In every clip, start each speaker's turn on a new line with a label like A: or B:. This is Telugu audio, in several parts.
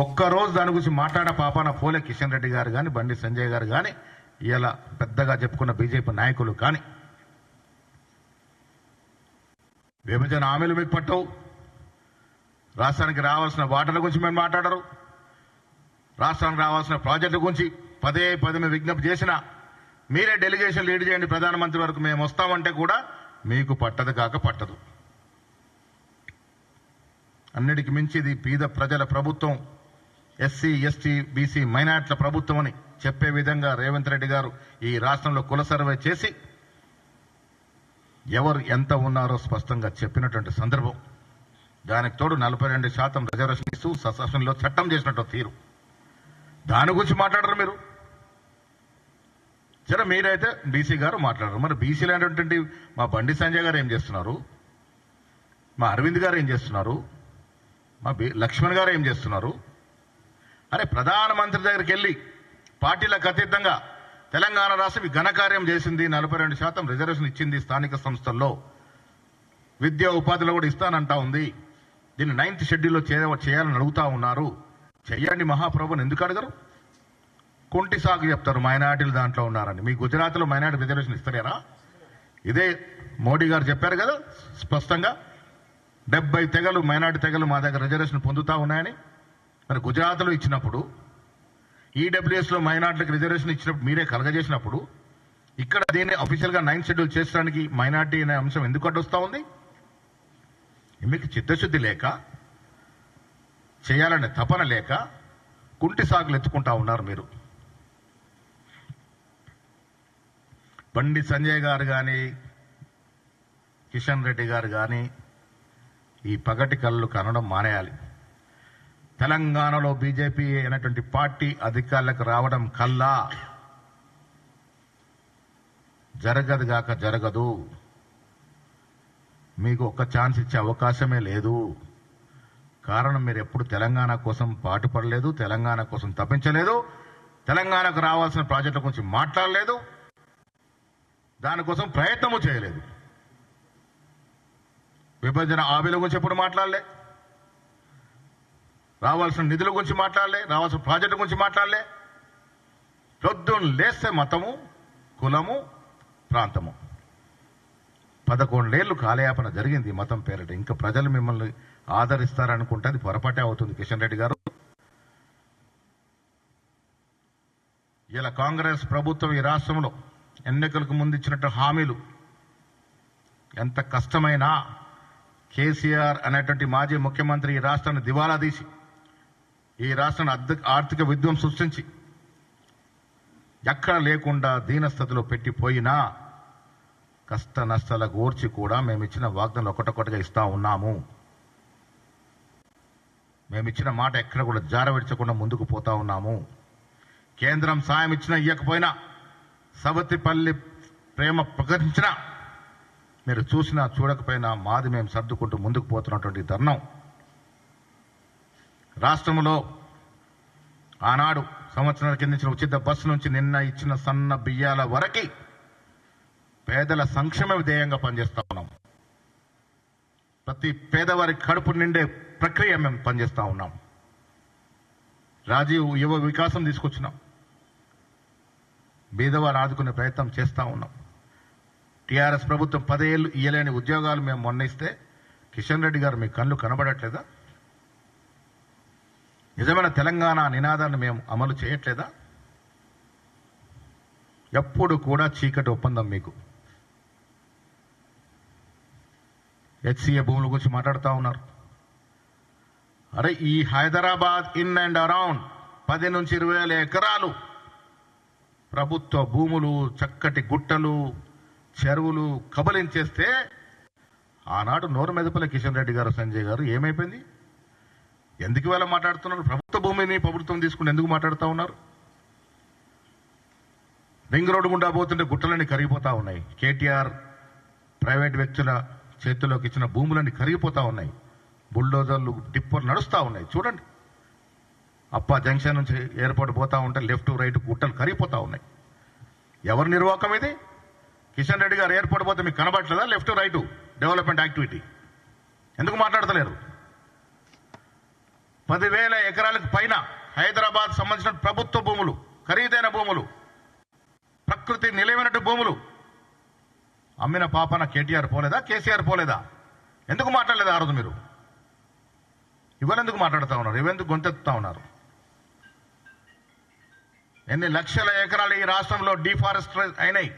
A: ఒక్కరోజు దాని గురించి మాట్లాడ పాపాన పోలే కిషన్ రెడ్డి గారు కానీ బండి సంజయ్ గారు కానీ ఇలా పెద్దగా చెప్పుకున్న బీజేపీ నాయకులు కానీ విభజన హామీలు మీకు పట్టవు, రాష్ట్రానికి రావాల్సిన వాటర్ల గురించి మేము మాట్లాడరు, రాష్ట్రానికి రావాల్సిన ప్రాజెక్టుల గురించి పదే మేము విజ్ఞప్తి చేసినా మీరే డెలిగేషన్ లీడ్ చేయండి ప్రధానమంత్రి వరకు మేము వస్తామంటే కూడా మీకు పట్టదు కాక పట్టదు. అన్నిటికి మించి ఇది పేద ప్రజల ప్రభుత్వం, ఎస్సీ ఎస్టీ బీసీ మైనార్టీల ప్రభుత్వం అని చెప్పే విధంగా రేవంత్ రెడ్డి గారు ఈ రాష్ట్రంలో కుల సర్వే చేసి ఎవరు ఎంత ఉన్నారో స్పష్టంగా చెప్పినటువంటి సందర్భం. దానికి తోడు 42% రిజర్వేషన్ ఇస్తూ ససెషన్లో చట్టం చేసినట్టు తీరు. దాని గురించి మాట్లాడరు మీరు. సరే మీరైతే బీసీ గారు మాట్లాడరు. మరి బీసీలు అనేటువంటి మా బండి సంజయ్ గారు ఏం చేస్తున్నారు, మా అరవింద్ గారు ఏం చేస్తున్నారు, మా లక్ష్మణ్ గారు ఏం చేస్తున్నారు? అరే ప్రధానమంత్రి దగ్గరికి వెళ్ళి పార్టీలకు అతీతంగా తెలంగాణ రాష్ట్రం ఘనకార్యం చేసింది, 42% రిజర్వేషన్ ఇచ్చింది, స్థానిక సంస్థల్లో విద్యా ఉపాధిలో కూడా ఇస్తానంటా ఉంది, దీన్ని 9th షెడ్యూల్లో చేయాలని అడుగుతా ఉన్నారు. చెయ్యండి మహాప్రభుని ఎందుకు అడగరు? కుంటి సాగు చెప్తారు మైనార్టీలు దాంట్లో ఉన్నారని. మీ గుజరాత్లో మైనార్టీ రిజర్వేషన్ ఇస్తలేరా? ఇదే మోడీ గారు చెప్పారు కదా స్పష్టంగా, 70 తెగలు మైనార్టీ తెగలు మా దగ్గర రిజర్వేషన్ పొందుతా ఉన్నాయని. మరి గుజరాత్లో ఇచ్చినప్పుడు, ఈడబ్ల్యూఎస్లో మైనార్టీలకు రిజర్వేషన్ ఇచ్చినప్పుడు మీరే కలగజేసినప్పుడు ఇక్కడ దీన్ని అఫీషియల్గా 9th షెడ్యూల్ చేసడానికి మైనార్టీ అనే అంశం ఎందుకు అడ్డొస్తా ఉంది? మీకు చిత్తశుద్ధి లేక, చేయాలనే తపన లేక కుంటి సాగులు ఎత్తుకుంటా ఉన్నారు మీరు. బండి సంజయ్ గారు కానీ కిషన్ రెడ్డి గారు కానీ ఈ పగటి కళ్ళు కనడం మానేయాలి. తెలంగాణలో బీజేపీ అనేటువంటి పార్టీ అధికారులకు రావడం కల్లా జరగదుగాక జరగదు. మీకు ఒక్క ఛాన్స్ ఇచ్చే అవకాశమే లేదు. కారణం మీరు ఎప్పుడు తెలంగాణ కోసం పాటుపడలేదు, తెలంగాణ కోసం తప్పించలేదు, తెలంగాణకు రావాల్సిన ప్రాజెక్టుల గురించి మాట్లాడలేదు, దానికోసం ప్రయత్నము చేయలేదు. విభజన హామీల గురించి ఎప్పుడు మాట్లాడలే, రావాల్సిన నిధుల గురించి మాట్లాడలే, రావాల్సిన ప్రాజెక్టుల గురించి మాట్లాడలే. పొద్దున్న లేస్తే మతము, కులము, ప్రాంతము. 11 ఏళ్లు కాలయాపన జరిగింది మతం పేరిట. ఇంకా ప్రజలు మిమ్మల్ని ఆదరిస్తారనుకుంటే అది పొరపాటే అవుతుంది కిషన్ రెడ్డి గారు. ఇలా కాంగ్రెస్ ప్రభుత్వం ఈ రాష్ట్రంలో ఎన్నికలకు ముందు ఇచ్చినట్టు హామీలు ఎంత కష్టమైనా కేసీఆర్ అనేటువంటి మాజీ ముఖ్యమంత్రి ఈ రాష్ట్రాన్ని దివాలా తీసి ఈ రాష్ట్రాన్ని ఆర్థిక విధ్వంసం సృష్టించి ఎక్కడ లేకుండా దీనస్థితిలో పెట్టిపోయినా కష్ట నష్టాలకు ఓర్చి కూడా మేమిచ్చిన వాగ్దానాలు ఒకటొకటిగా ఇస్తా ఉన్నాము. మేమిచ్చిన మాట ఎక్కడ కూడా జారవిడ్చకుండా ముందుకు పోతా ఉన్నాము. కేంద్రం సాయం ఇచ్చినా ఇవ్వకపోయినా, సవతిపల్లి ప్రేమ ప్రకటించినా, మీరు చూసినా చూడకపోయినా మాది మేము సర్దుకుంటూ ముందుకు పోతున్నటువంటి తరుణం. రాష్ట్రంలో ఆనాడు సంవత్సరాల కింద ఇచ్చిన ఉచిత బస్సు నుంచి నిన్న ఇచ్చిన సన్న బియ్యాల వరకు పేదల సంక్షేమ ధ్యేయంగా పనిచేస్తా ఉన్నాం. ప్రతి పేదవారి కడుపు నిండే ప్రక్రియ మేము పనిచేస్తా ఉన్నాం. రాజీవ్ యువ వికాసం తీసుకొచ్చినాం. బీదవారు ఆదుకునే ప్రయత్నం చేస్తా ఉన్నాం. టీఆర్ఎస్ ప్రభుత్వం 10 ఏళ్లు ఇయ్యలేని ఉద్యోగాలు మేము మొన్న ఇస్తే కిషన్ రెడ్డి గారు మీ కళ్ళు కనబడట్లేదా? నిజమైన తెలంగాణ నినాదాన్ని మేము అమలు చేయట్లేదా? ఎప్పుడు కూడా చీకటి ఒప్పందం మీకు. హెచ్సిఏ భూముల గురించి మాట్లాడుతూ ఉన్నారు. అరే ఈ హైదరాబాద్ ఇన్ అండ్ అరౌండ్ 10 నుంచి 20 వేల ఎకరాలు ప్రభుత్వ భూములు, చక్కటి గుట్టలు, చెరువులు కబలించేస్తే ఆనాడు నోరు మెదపలే కిషన్ రెడ్డి గారు, సంజయ్ గారు. ఏమైపోయింది? ఎందుకు వేళ మాట్లాడుతున్నారు? ప్రభుత్వ భూమిని ప్రభుత్వం తీసుకుని ఎందుకు మాట్లాడుతూ ఉన్నారు? రింగ్ రోడ్డు గుండా పోతుంటే గుట్టలన్నీ కరిగిపోతా ఉన్నాయి. కేటీఆర్ ప్రైవేట్ వ్యక్తుల చేతుల్లోకి ఇచ్చిన భూములన్నీ కరిగిపోతా ఉన్నాయి. బుల్డోజర్లు, టిప్పర్లు నడుస్తూ ఉన్నాయి. చూడండి, అప్పా జంక్షన్ నుంచి ఎయిర్పోర్ట్ పోతా ఉంటే లెఫ్ట్ రైట్ గుట్టలు కరిగిపోతా ఉన్నాయి. ఎవరి నిర్వాహకం ఇది? కిషన్ రెడ్డి గారు ఎయిర్పోర్ట్ పోతే మీకు కనబడట్లేదా? లెఫ్ట్ రైట్ డెవలప్మెంట్ యాక్టివిటీ ఎందుకు మాట్లాడతలేరు? 10,000 ఎకరాలకు పైన హైదరాబాద్ సంబంధించిన ప్రభుత్వ భూములు, ఖరీదైన భూములు, ప్రకృతి నిలవైనట్టు భూములు అమ్మిన పాపన కేటీఆర్ పోలేదా, కేసీఆర్ పోలేదా? ఎందుకు మాట్లాడలేదు ఆ రోజు మీరు? ఇవన్నెందుకు మాట్లాడుతూ ఉన్నారు? ఇవెందుకు గొంతెత్తుతా ఉన్నారు? ఎన్ని లక్షల ఎకరాలు ఈ రాష్ట్రంలో డిఫారెస్ట్ అయినాయి.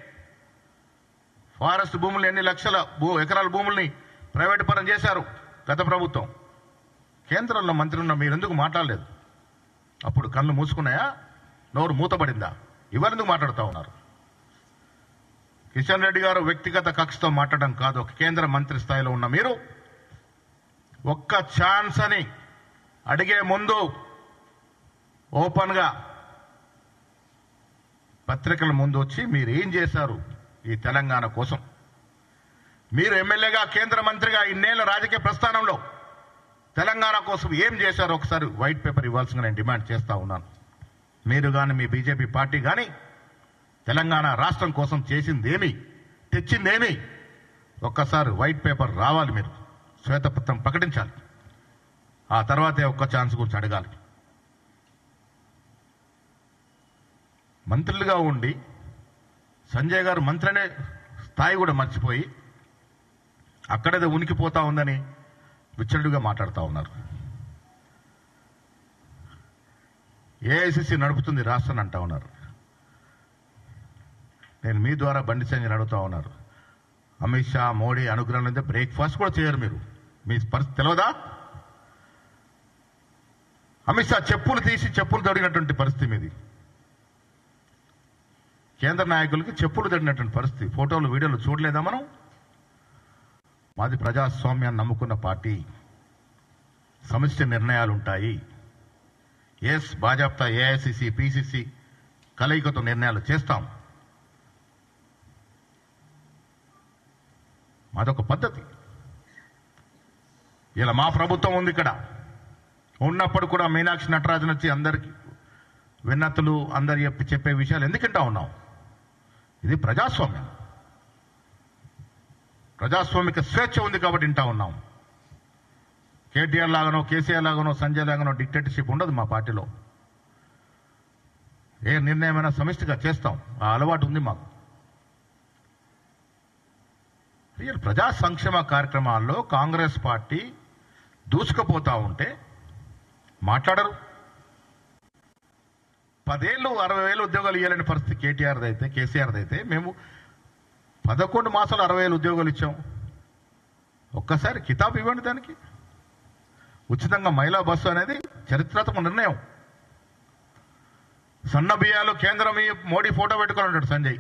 A: ఫారెస్ట్ భూములు ఎన్ని లక్షల ఎకరాల భూముల్ని ప్రైవేటు పరం చేశారు గత ప్రభుత్వం. కేంద్రంలో మంత్రి ఉన్న మీరు ఎందుకు మాట్లాడలేదు? అప్పుడు కళ్ళు మూసుకున్నాయా, నోరు మూతపడిందా? ఇవన్నెందుకు మాట్లాడుతూ ఉన్నారు? కిషన్ రెడ్డి గారు వ్యక్తిగత కక్షతో మాట్లాడడం కాదు. ఒక కేంద్ర మంత్రి స్థాయిలో ఉన్న మీరు ఒక్క ఛాన్స్ అని అడిగే ముందు ఓపెన్ గా పత్రికల ముందు వచ్చి మీరు ఏం చేశారు ఈ తెలంగాణ కోసం, మీరు ఎమ్మెల్యేగా కేంద్ర మంత్రిగా ఇన్నేళ్ల రాజకీయ ప్రస్థానంలో తెలంగాణ కోసం ఏం చేశారో ఒకసారి వైట్ పేపర్ ఇవ్వాల్సిందిగా నేను డిమాండ్ చేస్తా ఉన్నాను. మీరు కానీ మీ బీజేపీ పార్టీ కానీ తెలంగాణ రాష్ట్రం కోసం చేసిందేమి, తెచ్చిందేమి, ఒక్కసారి వైట్ పేపర్ రావాలి. మీరు శ్వేతపత్రం ప్రకటించాలి. ఆ తర్వాతే ఒక్క ఛాన్స్ గురించి అడగాలి. మంత్రులుగా ఉండి సంజయ్ గారు మంత్రి అనే స్థాయి కూడా మర్చిపోయి అక్కడేదో ఉనికిపోతా ఉందని విచ్చలుడిగా మాట్లాడుతూ ఉన్నారు. ఏఐసిసి నడుపుతుంది రాష్ట్రాన్ని అంటా ఉన్నారు. నేను మీ ద్వారా బండి సంజయ్ అడుగుతా ఉన్నారు. అమిత్ షా, మోడీ అనుగ్రహం అయితే బ్రేక్ఫాస్ట్ కూడా చేయరు మీరు. మీ పరిస్థితి తెలియదా? అమిత్ షా చెప్పులు తీసి చెప్పులు తొడిగినటువంటి పరిస్థితి మీది. కేంద్ర నాయకులకి చెప్పులు తడినటువంటి పరిస్థితి. ఫోటోలు, వీడియోలు చూడలేదా మనం? మాది ప్రజాస్వామ్యాన్ని నమ్ముకున్న పార్టీ. సమిష్టి నిర్ణయాలు ఉంటాయి. ఎస్, భాజపా, ఏఐసిసి, పిసిసి కలయికతో నిర్ణయాలు చేస్తాం. మాదొక పద్ధతి. ఇలా మా ప్రభుత్వం ఉంది ఇక్కడ. ఉన్నప్పుడు కూడా మీనాక్షి నటరాజన్ వచ్చి అందరికి విన్నతులు, అందరు చెప్పే విషయాలు ఎందుకంటా ఉన్నాం? ఇది ప్రజాస్వామ్యం. ప్రజాస్వామిక స్వేచ్ఛ ఉంది కాబట్టి వింటా ఉన్నాం. కేటీఆర్ లాగానో, కేసీఆర్ లాగానో, సంజయ్ లాగానో డిక్టేటర్షిప్ ఉండదు మా పార్టీలో. ఏ నిర్ణయమైనా సమిష్టిగా చేస్తాం. ఆ అలవాటు ఉంది మాకు. ప్రజా సంక్షేమ కార్యక్రమాల్లో కాంగ్రెస్ పార్టీ దూసుకుపోతా ఉంటే మాట్లాడరు. 10 ఏళ్ళు 60,000 ఉద్యోగాలు ఇవ్వాలని పరిస్థితి కేటీఆర్ది అయితే, కేసీఆర్ది అయితే మేము 11 మాసాలు 60,000 ఉద్యోగాలు ఇచ్చాం. ఒక్కసారి కితాబు ఇవ్వండి దానికి. ఉచితంగా మహిళా బస్సు అనేది చరిత్రాత్మక నిర్ణయం. సన్న బియ్యాలు కేంద్రం మోడీ ఫోటో పెట్టుకోవాలంటాడు సంజయ్.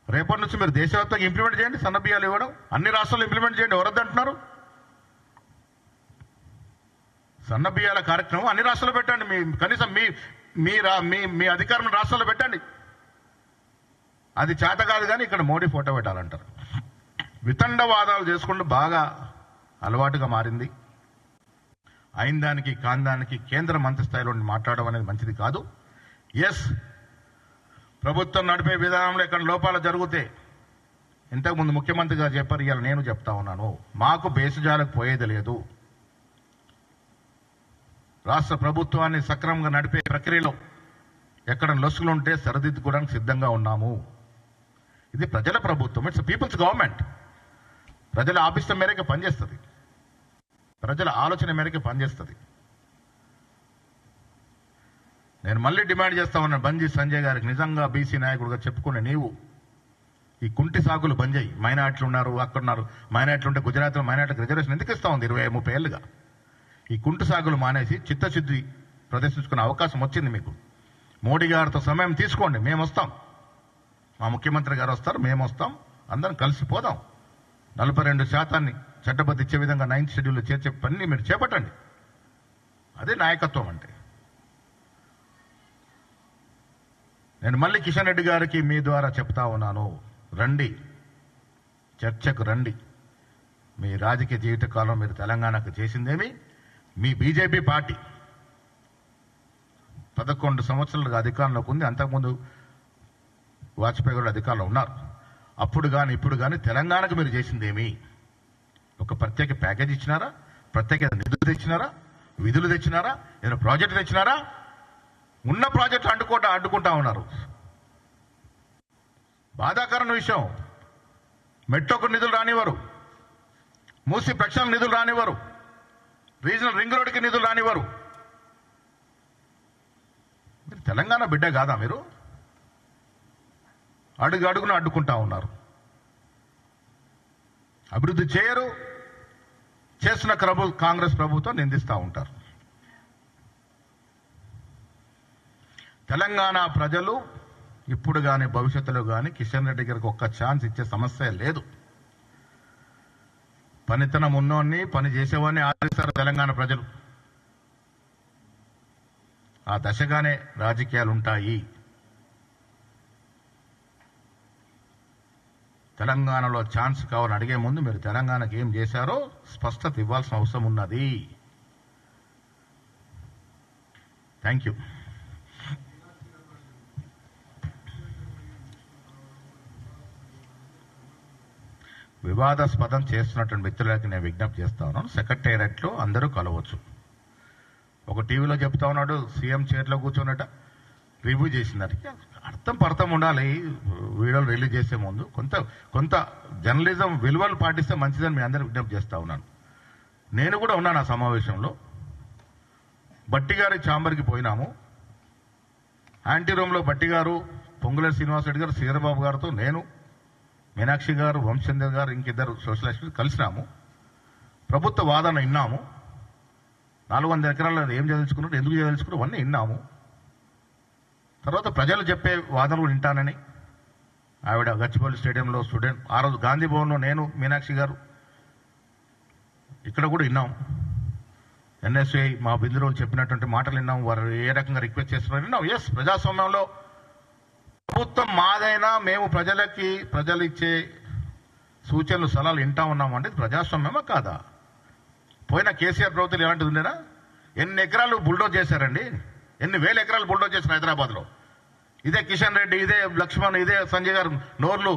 A: రేపటి నుంచి మీరు దేశవ్యాప్తంగా ఇంప్లిమెంట్ చేయండి. సన్న బియ్యాలు ఇవ్వడం అన్ని రాష్ట్రాల్లో ఇంప్లిమెంట్ చేయండి. ఎవరొద్దంటున్నారు? సన్న బియ్యాల కార్యక్రమం అన్ని రాష్ట్రాల్లో పెట్టండి. కనీసం మీ అధికారం రాష్ట్రాల్లో పెట్టండి. అది చేత కాదు కానీ ఇక్కడ మోడీ ఫోటో పెట్టాలంటారు. వితండవాదాలు చేసుకుంటూ బాగా అలవాటుగా మారింది. అయిన దానికి కాందానికి కేంద్ర మంత్రి స్థాయిలో మాట్లాడడం అనేది మంచిది కాదు. ఎస్, ప్రభుత్వం నడిపే విధానంలో ఇక్కడ లోపాలు జరిగితే ఇంతకుముందు ముఖ్యమంత్రి గారు చెప్పారు, ఇవాళ నేను చెప్తా ఉన్నాను, మాకు బేసిజాలకు పోయేది లేదు. రాష్ట్ర ప్రభుత్వాన్ని సక్రమంగా నడిపే ప్రక్రియలో ఎక్కడ లొసుగులుంటే సరిదిద్దుకోవడానికి సిద్ధంగా ఉన్నాము. ఇది ప్రజల ప్రభుత్వం. It's people's government. ప్రజల ఆభిష్టం మేరకు పనిచేస్తుంది. ప్రజల ఆలోచన మేరకు పనిచేస్తుంది. నేను మళ్ళీ డిమాండ్ చేస్తా ఉన్నాను బంజీ సంజయ్ గారికి, నిజంగా బీసీ నాయకుడిగా చెప్పుకునే నీవు ఈ కుంటి సాగులు బంద్ చేయి. మైనార్టీలు ఉన్నారు, అక్కడున్నారు. మైనార్టీలు ఉంటే గుజరాత్లో మైనార్టీలకు రిజర్వేషన్ ఎందుకు ఇస్తా ఉంది 20-30 ఏళ్ళుగా? ఈ కుంటి సాగులు మానేసి చిత్తశుద్ధి ప్రదర్శించుకునే అవకాశం వచ్చింది మీకు. మోడీ గారితో సమయం తీసుకోండి. మేము వస్తాం, మా ముఖ్యమంత్రి గారు వస్తారు, మేము వస్తాం, అందరం కలిసిపోదాం. 42% చట్టబద్ధ ఇచ్చే విధంగా 9th షెడ్యూల్లో చేర్చే పని మీరు చేపట్టండి. అదే నాయకత్వం అంటే. నేను మళ్ళీ కిషన్ రెడ్డి గారికి మీ ద్వారా చెప్తా ఉన్నాను, రండి, చర్చకు రండి. మీ రాజకీయ జీవిత కాలం మీరు తెలంగాణకు చేసిందేమి? మీ బీజేపీ పార్టీ 11 సంవత్సరాలుగా అధికారంలోకి ఉంది. అంతకుముందు వాజ్పేయి గారు అధికారంలో ఉన్నారు. అప్పుడు కానీ ఇప్పుడు కానీ తెలంగాణకు మీరు చేసిందేమి? ఒక ప్రత్యేక ప్యాకేజ్ ఇచ్చినారా? ప్రత్యేక నిధులు ఇచ్చినారా? విధులు తెచ్చినారా? ఏదైనా ప్రాజెక్టు తెచ్చినారా? ఉన్న ప్రాజెక్టు అడ్డుకుంటా ఉన్నారు. బాధాకరమైన విషయం, మెట్రోకు నిధులు రానివ్వరు, మూసి ప్రక్షాళన నిధులు రానివ్వరు, రీజనల్ రింగ్ రోడ్డుకి నిధులు రానివ్వరు. మీరు తెలంగాణ బిడ్డ కాదా? మీరు అడుగున అడ్డుకుంటా ఉన్నారు. అభివృద్ధి చేయరు, చేస్తున్న కాంగ్రెస్ ప్రభుత్వం నిందిస్తూ ఉంటారు. తెలంగాణ ప్రజలు ఇప్పుడు కానీ భవిష్యత్తులో కానీ కిషన్ రెడ్డి గారికి ఒక్క ఛాన్స్ ఇచ్చే సమస్య లేదు. పనితనం ఉన్నోన్ని, పని చేసేవాడిని ఆదరిస్తారు తెలంగాణ ప్రజలు. ఆ దశగానే రాజకీయాలు ఉంటాయి. తెలంగాణలో ఛాన్స్ కావాలని అడిగే ముందు మీరు తెలంగాణకు ఏం చేశారో స్పష్టత ఇవ్వాల్సిన అవసరం ఉన్నది. Thank you. వివాదాస్పదం చేస్తున్నటువంటి వ్యక్తులకి నేను విజ్ఞప్తి చేస్తా ఉన్నాను. సెక్రటేరియట్లో అందరూ కలవచ్చు. ఒక టీవీలో చెప్తా ఉన్నాడు, సీఎం చైర్లో కూర్చోనట రివ్యూ చేసినారు. అర్థం ఉండాలి. వీడియోలు రిలీజ్ చేసే ముందు కొంత జర్నలిజం విలువలు పాటిస్తే మంచిదని మీ అందరూ విజ్ఞప్తి చేస్తా ఉన్నాను. నేను కూడా ఉన్నాను ఆ సమావేశంలో. బట్టి గారి ఛాంబర్కి పోయినాము. యాంటీ రూమ్లో బట్టి గారు, పొంగులేటి శ్రీనివాసరెడ్డి గారు, శ్రీధరబాబు గారితో నేను, మీనాక్షి గారు, వంశచంద్ర గారు, ఇంకిద్దరు సోషల్ యాక్టివిస్ట్ కలిసినాము. ప్రభుత్వ వాదన విన్నాము. 400 ఎకరాలు ఏం చదివించుకున్నారు, ఎందుకు చదివించుకున్నారు అవన్నీ విన్నాము. తర్వాత ప్రజలు చెప్పే వాదన కూడా వింటానని ఆవిడ గచ్చిబౌలి స్టేడియంలో స్టూడెంట్, ఆ రోజు గాంధీ భవన్లో నేను, మీనాక్షి గారు ఇక్కడ కూడా విన్నాం. ఎన్ఎస్ఐ మా బిందురోలు చెప్పినటువంటి మాటలు విన్నాం. వారు ఏ రకంగా రిక్వెస్ట్ చేస్తున్నారు విన్నాం. ఎస్, ప్రజాస్వామ్యంలో ప్రభుత్వం మాదైనా మేము ప్రజలు ఇచ్చే సూచనలు సలహాలు వింటా ఉన్నామంటే ప్రజాస్వామ్యమా కాదా? పోయిన కేసీఆర్ ప్రభుత్వం ఎలాంటిది ఉండేనా? ఎన్ని ఎకరాలు బుల్డోజ్ చేశారండి, ఎన్ని వేల ఎకరాలు బుల్డోజ్ చేశారు హైదరాబాద్లో. ఇదే కిషన్ రెడ్డి, ఇదే లక్ష్మణ్, ఇదే సంజయ్ గారు నోర్లు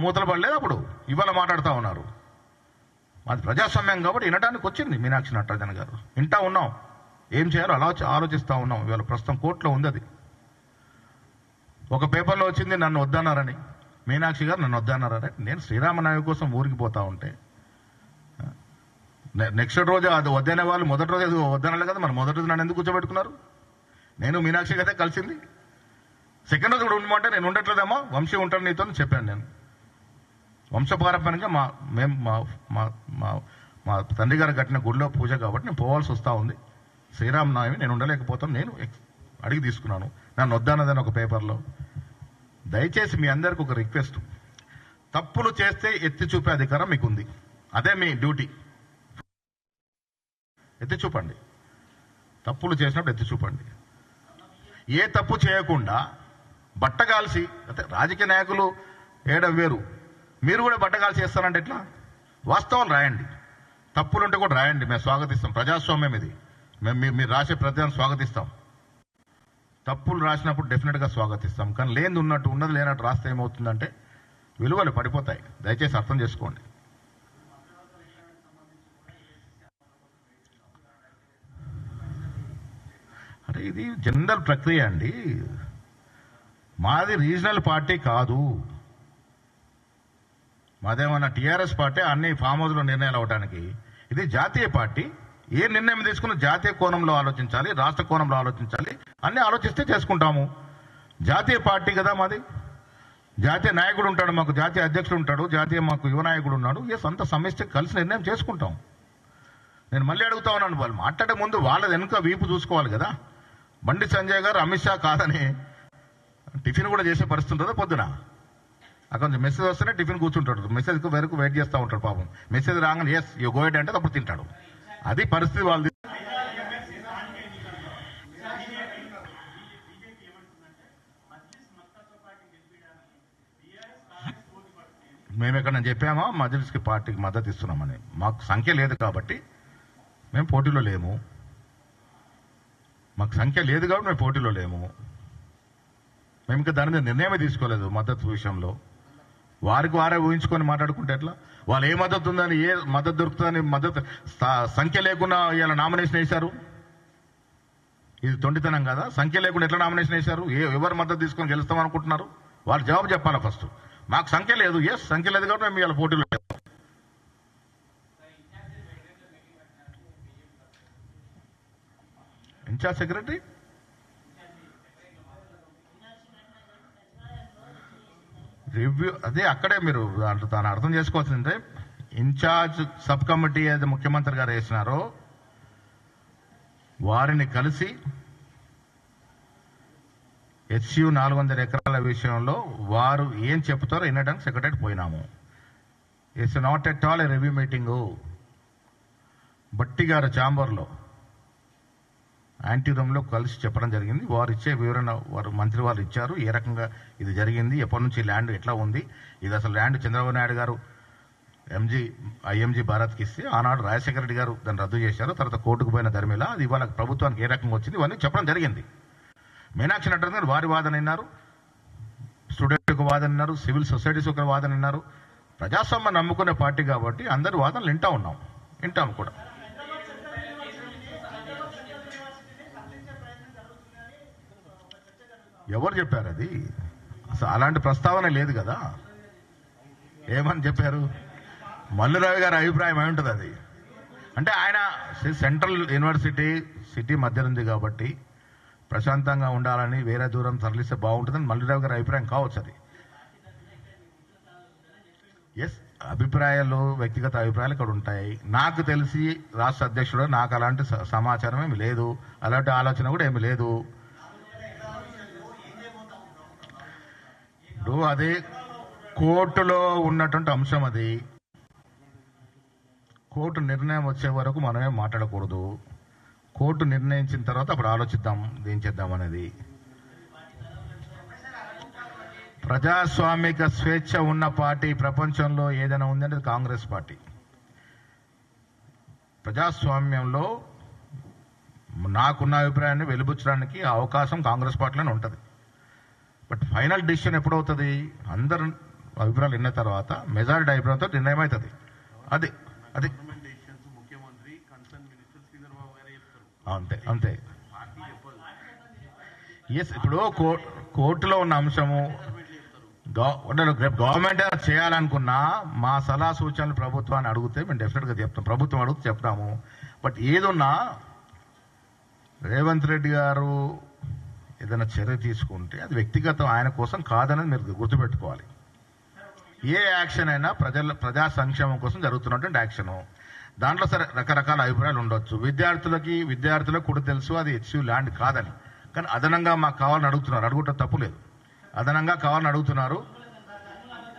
A: మూతలు పడలేదు. అప్పుడు ఇవాళ మాట్లాడుతూ ఉన్నారు. మాది ప్రజాస్వామ్యం కాబట్టి వినడానికి వచ్చింది మీనాక్షి నటరాజన్ గారు. వింటా ఉన్నాం, ఏం చేయాలో అలా ఆలోచిస్తూ ఉన్నాం. ఇవాళ ప్రస్తుతం కోర్టులో ఉంది అది. ఒక పేపర్లో వచ్చింది నన్ను వద్దన్నారని, మీనాక్షి గారు నన్ను వద్దన్నారని. నేను శ్రీరామనవమి కోసం ఊరికి పోతా ఉంటే నెక్స్ట్ రోజు అది వద్దనే వాళ్ళు మొదటి రోజు వద్దనాలి కదా, మరి మొదటి రోజు నన్ను ఎందుకు కూర్చోబెట్టుకున్నారు? నేను మీనాక్షి కదా కలిసింది. సెకండ్ రోజు కూడా ఉండమంటే నేను ఉండట్లేదమ్మా, వంశీ ఉంటాను నీతో చెప్పాను. నేను వంశపారంపర్యంగా మా తండ్రి గారు కట్టిన గుడిలో పూజ కాబట్టి నేను పోవాల్సి వస్తూ ఉంది. శ్రీరామనవమి నేను ఉండలేకపోతాను, నేను అడిగి తీసుకున్నాను. నన్ను వద్దన్నదని ఒక పేపర్లో. దయచేసి మీ అందరికి ఒక రిక్వెస్ట్, తప్పులు చేస్తే ఎత్తి చూపే అధికారం మీకుంది. అదే మీ డ్యూటీ. ఎత్తి చూపండి. తప్పులు చేసినప్పుడు ఎత్తి చూపండి. ఏ తప్పు చేయకుండా బట్టగాల్సి, అంటే రాజకీయ నాయకులు వేయడం వేరు, మీరు కూడా బట్టగాల్సి చేస్తారంటే ఎట్లా? వాస్తవాలు రాయండి, తప్పులుంటే కూడా రాయండి. మేము స్వాగతిస్తాం. ప్రజాస్వామ్యం ఇది. మీరు రాసే ప్రతిదాన్ని స్వాగతిస్తాం. తప్పులు రాసినప్పుడు డెఫినెట్గా స్వాగతిస్తాం. కానీ లేనిది ఉన్నట్టు, ఉన్నది లేనట్టు రాస్తే ఏమవుతుందంటే విలువలు పడిపోతాయి. దయచేసి అర్థం చేసుకోండి. అంటే ఇది జనరల్ ప్రక్రియ అండి. మాది రీజనల్ పార్టీ కాదు. మాదేమన్నా టీఆర్ఎస్ పార్టీ అన్ని ఫామ్ హౌస్లో నిర్ణయాలు అవడానికి. ఇది జాతీయ పార్టీ. ఏ నిర్ణయం తీసుకున్న జాతీయ కోణంలో ఆలోచించాలి, రాష్ట్ర కోణంలో ఆలోచించాలి. అన్నీ ఆలోచిస్తే చేసుకుంటాము. జాతీయ పార్టీ కదా మాది. జాతీయ నాయకుడు ఉంటాడు, మాకు జాతీయ అధ్యక్షుడు ఉంటాడు, జాతీయ మాకు యువ నాయకుడు ఉన్నాడు. ఎస్, అంత సమిష్టి కలిసి నిర్ణయం చేసుకుంటాం. నేను మళ్ళీ అడుగుతా ఉన్నాను, వాళ్ళు మాట్లాడే ముందు వాళ్ళ వెనుక వీపు చూసుకోవాలి కదా. బండి సంజయ్ గారు అమిత్ షా కాదని టిఫిన్ కూడా చేసే పరిస్థితి ఉంటుందా? పొద్దున అక్కడ కొంచెం మెసేజ్ వస్తేనే టిఫిన్ కూర్చుంటాడు. మెసేజ్ వరకు వెయిట్ చేస్తూ ఉంటాడు పాపం. మెసేజ్ రాగానే ఎస్ యూ గో ఎట్ అంటే అప్పుడు తింటాడు. అది పరిస్థితి వాళ్ళది. మేము ఎక్కడ చెప్పామా మజ్లిస్కి పార్టీకి మద్దతు ఇస్తున్నామని? మాకు సంఖ్య లేదు కాబట్టి మేము పోటీలో లేము. మాకు సంఖ్య లేదు కాబట్టి మేము పోటీలో లేము. మేము ఇంకా దాని మీద నిర్ణయమే తీసుకోలేదు మద్దతు విషయంలో. వారికి వారే ఊహించుకొని మాట్లాడుకుంటే ఎట్లా? వాళ్ళు ఏ మద్దతు ఉందని, ఏ మద్దతు దొరుకుతుందని మద్దతు సంఖ్య లేకుండా ఇలా నామినేషన్ వేశారు. ఇది తొండితనం కదా? సంఖ్య లేకుండా ఎట్లా నామినేషన్ వేశారు? ఎవరు మద్దతు తీసుకొని గెలుస్తాం అనుకుంటున్నారు? వాళ్ళు జవాబు చెప్పాలా ఫస్ట్. మాకు సంఖ్య లేదు. ఎస్, సంఖ్య లేదు కాబట్టి మేము ఇలా పోటీలో లేదు. ఇన్ఛార్జ్ సెక్రటరీ రివ్యూ అదే అక్కడే మీరు తాను అర్థం చేసుకోవాల్సిందే. ఇన్ఛార్జ్ సబ్ కమిటీ ఏదైతే ముఖ్యమంత్రి గారు వేసినారో వారిని కలిసి HU 400 ఎకరాల విషయంలో వారు ఏం చెప్తారో వినడానికి సెక్రటరీ పోయినాము. It's not at all A review meeting. బట్టి గారు ఛాంబర్లో యాంటీ రూమ్లో కలిసి చెప్పడం జరిగింది. వారు ఇచ్చే వివరణ వారు మంత్రి వాళ్ళు ఇచ్చారు. ఏ రకంగా ఇది జరిగింది, ఎప్పటి నుంచి ల్యాండ్ ఎట్లా ఉంది, ఇది అసలు ల్యాండ్ చంద్రబాబు నాయుడు గారు IMG భారత్కి ఇస్తే ఆనాడు రాజశేఖర రెడ్డి గారు దాన్ని రద్దు చేశారు. తర్వాత కోర్టుకు పోయిన ధర్మిలా అది ఇవాళ ప్రభుత్వానికి ఏ రకంగా వచ్చింది ఇవన్నీ చెప్పడం జరిగింది. మీనాక్షి నటరాజన్ గారు వారి వాదన విన్నారు, స్టూడెంట్ ఒక వాదన విన్నారు, సివిల్ సొసైటీస్ ఒక వాదన విన్నారు. ప్రజాస్వామ్యం నమ్ముకునే పార్టీ కాబట్టి అందరి వాదనలు వింటాం కూడా. ఎవరు చెప్పారు అది? అసలు అలాంటి ప్రస్తావన లేదు కదా. ఏమని చెప్పారు? మల్లురావు గారి అభిప్రాయం ఏముంటుంది అది? అంటే ఆయన సెంట్రల్ యూనివర్సిటీ సిటీ మధ్య ఉంది కాబట్టి ప్రశాంతంగా ఉండాలని వేరే దూరం తరలిస్తే బాగుంటుందని మల్లురావు గారి అభిప్రాయం కావచ్చు అది. ఎస్, అభిప్రాయాలు వ్యక్తిగత అభిప్రాయాలు ఇక్కడ ఉంటాయి. నాకు తెలిసి రాష్ట్ర అధ్యక్షుడు నాకు అలాంటి సమాచారం ఏమి లేదు, అలాంటి ఆలోచన కూడా ఏమి లేదు. ఇప్పుడు అదే కోర్టులో ఉన్నటువంటి అంశం అది. కోర్టు నిర్ణయం వచ్చే వరకు మనమే మాట్లాడకూడదు. కోర్టు నిర్ణయించిన తర్వాత అప్పుడు ఆలోచిద్దాం ఏం చేద్దాం అనేది. ప్రజాస్వామిక స్వేచ్ఛ ఉన్న పార్టీ ప్రపంచంలో ఏదైనా ఉందంటే కాంగ్రెస్ పార్టీ. ప్రజాస్వామ్యంలో నాకున్న అభిప్రాయాన్ని వెలిబుచ్చడానికి అవకాశం కాంగ్రెస్ పార్టీలోనే ఉంటుంది. బట్ ఫైనల్ డిసిషన్ ఎప్పుడవుతుంది? అందరు అభిప్రాయాలు విన్న తర్వాత మెజారిటీ అభిప్రాయంతో నిర్ణయం అవుతుంది. అది అది అంతే. ఎస్, ఇప్పుడు కోర్టులో ఉన్న అంశము గవర్నమెంట్ చేయాలనుకున్నా మా సలహా సూచనలు ప్రభుత్వాన్ని అడిగితే మేము డెఫినెట్గా చెప్తాం. ప్రభుత్వం అడిగితే చెప్తాము. బట్ ఏదున్నా రేవంత్ రెడ్డి గారు ఏదైనా చర్య తీసుకుంటే అది వ్యక్తిగతం, ఆయన కోసం కాదనేది మీరు గుర్తుపెట్టుకోవాలి. ఏ యాక్షన్ అయినా ప్రజా సంక్షేమం కోసం జరుగుతున్నటువంటి యాక్షను. దాంట్లో సరే రకరకాల అభిప్రాయాలు ఉండొచ్చు. విద్యార్థులకు కూడా తెలుసు అది HU ల్యాండ్ కాదని. కానీ అదనంగా మాకు కావాలని అడుగుతున్నారు. అడుగుట తప్పు లేదు. అదనంగా కావాలని అడుగుతున్నారు.